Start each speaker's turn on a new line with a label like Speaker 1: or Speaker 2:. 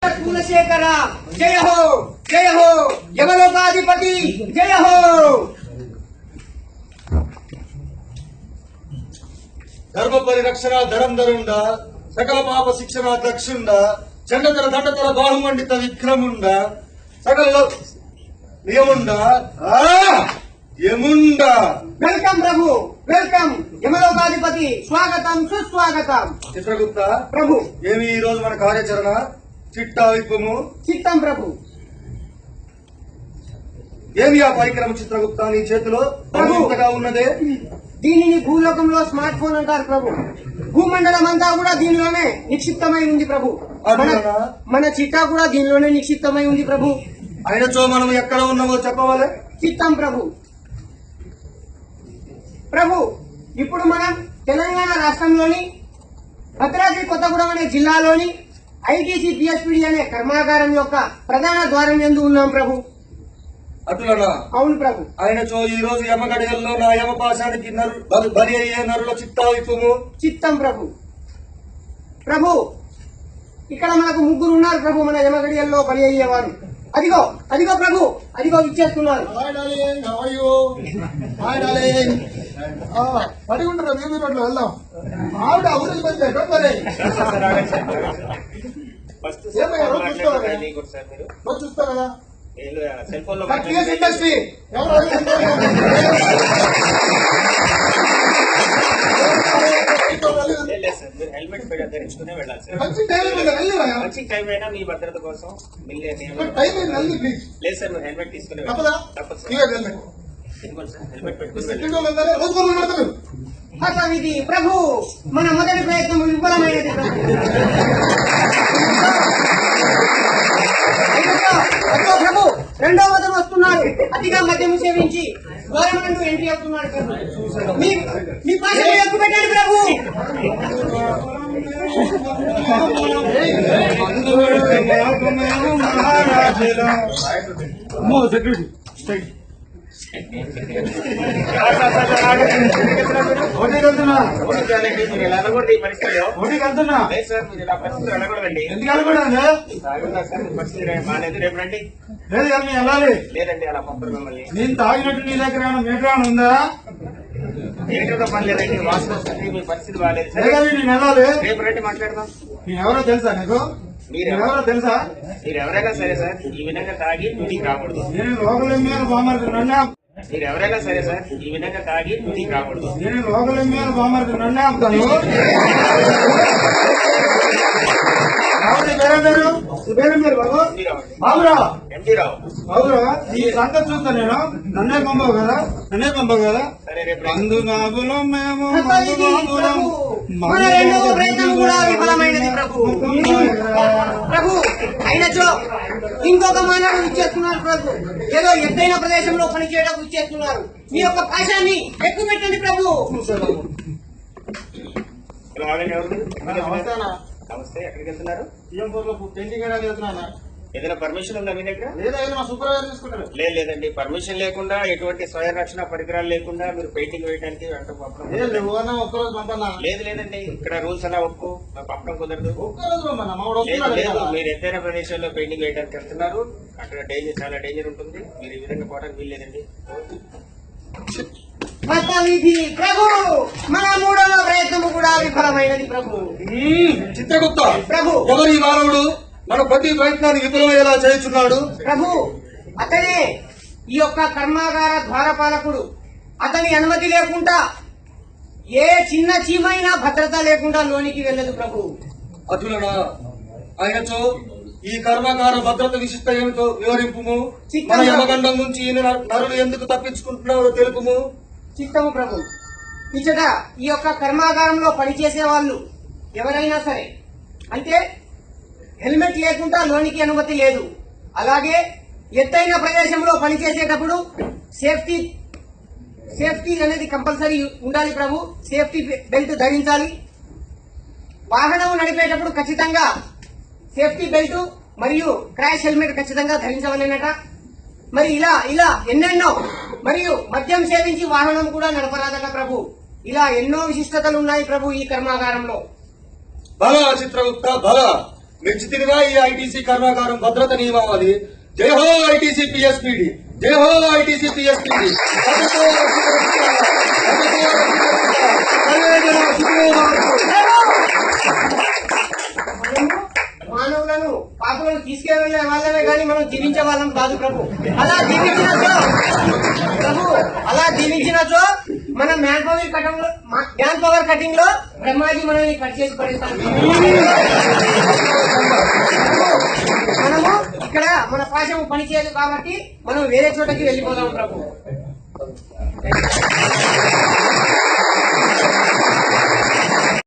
Speaker 1: कुलशेखर जय हो यमलोकाधिपति जय हो।
Speaker 2: धर्म परिरक्षण धरंधरुंड सकल पाप शिक्षण दक्षुंड चंडतर दंडतर बाहुमंडित विक्रमुंड सकल नियमुंड यमुंड।
Speaker 1: वेलकम प्रभु वेलकम यमलोकाधिपति स्वागतम सुस्वागतम।
Speaker 2: चित्रगुप्त
Speaker 1: प्रभु
Speaker 2: ఏమి ఈ రోజు మన కార్యాచరణ చిట్టా విప్పుము
Speaker 1: చిత్తం ప్రభు।
Speaker 2: ఏమి ఆ పరికరం చిత్రగుప్త నీ చేతిలో ఇంతగా ఉన్నదే?
Speaker 1: దీనిని భూలోకంలో స్మార్ట్ ఫోన్ అంటారు ప్రభు। భూమండలం అంతా కూడా దీనిలోనే నిక్షిప్తమై ఉంది ప్రభు। మన చిట్టా కూడా దీనిలోనే నిక్షిప్తమై ఉంది ప్రభు।
Speaker 2: అయినచో మనం ఎక్కడ ఉన్నామో చెప్పవాలి?
Speaker 1: చిత్తం ప్రభు। ప్రభు ఇప్పుడు మనం తెలంగాణ రాష్ట్రంలోని భద్రాద్రి కొత్తగూడెం అనే జిల్లాలోని ఐటీసీ పిఎస్పిడి అనే కర్మాగారం యొక్క ప్రధాన ద్వారం యందు ఉన్నాం ప్రభు।
Speaker 2: అటులనా?
Speaker 1: అవును ప్రభు।
Speaker 2: అయినచో ఈ రోజు యమగడియల్లో నా యమపాశానికి బలి అయ్యే నరుల చిత్తా విప్పుము.
Speaker 1: చిత్తం ప్రభు। ప్రభు ఇక్కడ మనకు ముగ్గురు ఉన్నారు ప్రభు మన యమగడియల్లో బలి అయ్యేవారు। అదిగో అదిగో ప్రభు అదిగో ఇచ్చేస్తున్నారు।
Speaker 3: పడి ఉంటారు మేము రోడ్లో వెళ్దాం ఆవిడ ఊరికి వచ్చాయి చూస్తా కదా ఇండస్ట్రీ
Speaker 4: హెల్మెట్ ధరించుకునే వెళ్ళాలి సార్।
Speaker 3: మంచి
Speaker 4: టైం అయినా మీ భద్రత కోసం లేదు సార్, మీరు హెల్మెట్ తీసుకునే తప్పదు సార్। హెల్మెట్ పెట్టుకుని
Speaker 1: ఇది ప్రభు మన మొదటి ప్రయత్నం విఫలమైనది ప్రభు। అదిగో ప్రభు రెండో మతం వస్తున్నారు, అతిగా మద్యం సేవించి గవర్నమెంట్ ఎంట్రీ అవుతున్నాడు ప్రభు। మీ పాశం ఎక్కువ పెట్టండి ప్రభు।
Speaker 4: మీరు ఎలా అనకూడదు ఈ పరిస్థితిలో లేదు సార్, మీరు ఇలా పరిస్థితులు అనకూడదండి। పరిస్థితి బాగాలేదు, రేపు రండి। లేదండి అలా పంపరు మిమ్మల్ని।
Speaker 3: నేను తాగినట్టు నీ దగ్గర మీటర్ ఉందా?
Speaker 4: ఏంటో పని లేదండి, వాస్తవ మీ పరిస్థితి బాగాలేదు సార్।
Speaker 3: నేను వెళ్ళాలి,
Speaker 4: రేపు రండి మాట్లాడదాం।
Speaker 3: నేను ఎవరో తెలుసా నీకు? మీరెవరో తెలుసా?
Speaker 4: మీరు ఎవరైనా సరే సార్ ఈ విధంగా తాగి డ్యూటీకి రాకూడదు।
Speaker 3: నేను లోకల్ ఎమ్మెల్యే బామర్ది నన్ను
Speaker 4: మీరు ఎవరైనా సరే సార్ ఈ విధంగా తాగి డ్యూటీకి రాకూడదు।
Speaker 3: నేను లోకల్ ఎమ్మెల్యే బామర్ది నన్ను ఆపుతాను। బాబురా
Speaker 4: ఎంటీ రావు
Speaker 3: బాబురా ఈ సంగతి చూస్తా నేను నన్నే పంపవు కదా
Speaker 4: సరే రేపు
Speaker 3: మందు బాబులం మేము
Speaker 1: మన రెండవ ప్రయత్నం కూడా విఫలమైనది ప్రభు। ప్రభు అయినచో ఇంకొక మానవుడు ఇచ్చేస్తున్నారు ప్రభు। ఏదో ఎత్తైన ప్రదేశంలో పనిచేయడం ఇచ్చేస్తున్నారు, మీ యొక్క పాశాన్ని ఎక్కువ పెట్టండి ప్రభు।
Speaker 4: నమస్తే, ఎక్కడికి వెళ్తున్నారు?
Speaker 3: పెయింటింగ్ వెళ్తున్నా।
Speaker 4: ఏదైనా పర్మిషన్ ఉందా మీ దగ్గర?
Speaker 3: లేదా మా సూపర్వైజర్ తీసుకుంటారు?
Speaker 4: లేదండి, పర్మిషన్ లేకుండా ఎటువంటి స్వయం రక్షణ పరికరాలు లేకుండా మీరు పెయింటింగ్ వేయడానికి
Speaker 3: ఒక్కరోజు పంపన్నా?
Speaker 4: లేదండి, ఇక్కడ రూల్స్ అలా ఒప్పు పంపడం కుదరదు।
Speaker 3: ఒక్కరోజు
Speaker 4: లేదు, మీరు ఎత్తైన ప్రదేశంలో పెయింటింగ్ వేయడానికి వెళ్తున్నారు, అక్కడ డేంజర్ చాలా డేంజర్ ఉంటుంది, మీరు ఈ విధంగా పోవడానికి వీల్లేదండి।
Speaker 1: ప్రభు మన మూడవ ప్రయత్నము కూడా విఫలమైనది ప్రభు।
Speaker 2: చిత్రగుప్త
Speaker 1: ప్రభు
Speaker 2: ఎవరు ఈ మానవుడు మన ప్రతి ప్రయత్నాన్ని విఫలమయ్యేలా చేస్తున్నాడు?
Speaker 1: ప్రభు అతనే ఈ యొక్క కర్మాగార ద్వారపాలకుడు। అతని అనుమతి లేకుండా ఏ చిన్న చీమైనా భద్రత లేకుండా లోనికి వెళ్ళదు ప్రభు।
Speaker 2: అటులనా? అయినచో ఈ కర్మాగార భద్రత విశిష్ట ఏమిటో వివరింపుము। మన యమగండం నుంచి ఈ నరులు ఎందుకు తప్పించుకుంటున్నారో తెలుపుము।
Speaker 1: చిత్తము ప్రభు, ఇచ్చట ఈ యొక్క కర్మాగారంలో పనిచేసే వాళ్ళు ఎవరైనా సరే అంటే హెల్మెట్ లేకుండా లోనికి అనుమతి లేదు, అలాగే ఎత్తైన ప్రదేశంలో పనిచేసేటప్పుడు సేఫ్టీ అనేది కంపల్సరీ ఉండాలి ప్రభు। సేఫ్టీ బెల్ట్ ధరించాలి, వాహనం నడిపేటప్పుడు ఖచ్చితంగా సేఫ్టీ బెల్ట్ మరియు క్రాష్ హెల్మెట్ ఖచ్చితంగా ధరించవలెనట। మరి ఇలా ఎన్నెన్నో, మరియు మద్యం సేవించి వాహనం కూడా నడపరాదట ప్రభు। ఇలా ఎన్నో విశిష్టతలు ఉన్నాయి ప్రభు ఈ కర్మాగారంలో।
Speaker 2: బల చిత్రగుప్త బల మెచ్చుతిరిగా ఈ ఐటీసీ కర్మాగారం భద్రత నియమావళి. జై హో ఐటీసీ పిఎస్పిడి, జై హో ఐటీసీ పిఎస్పిడి.
Speaker 1: మానవులను పాపలను తీసుకెళ్లే వాళ్ళమే కానీ మనం జీవించే వాళ్ళం కాదు ప్రభు. అలా జీవించినచో ప్రభు, అలా జీవించినచో మన మ్యాన్ పవర్ కటింగ్ లో బ్రహ్మాజీ మనల్ని కట్ చేసి పడేస్తాం. మనము ఇక్కడ మన పాశం పనిచేయదు కాబట్టి మనం వేరే చోటకి వెళ్ళిపోదాం ప్రభు.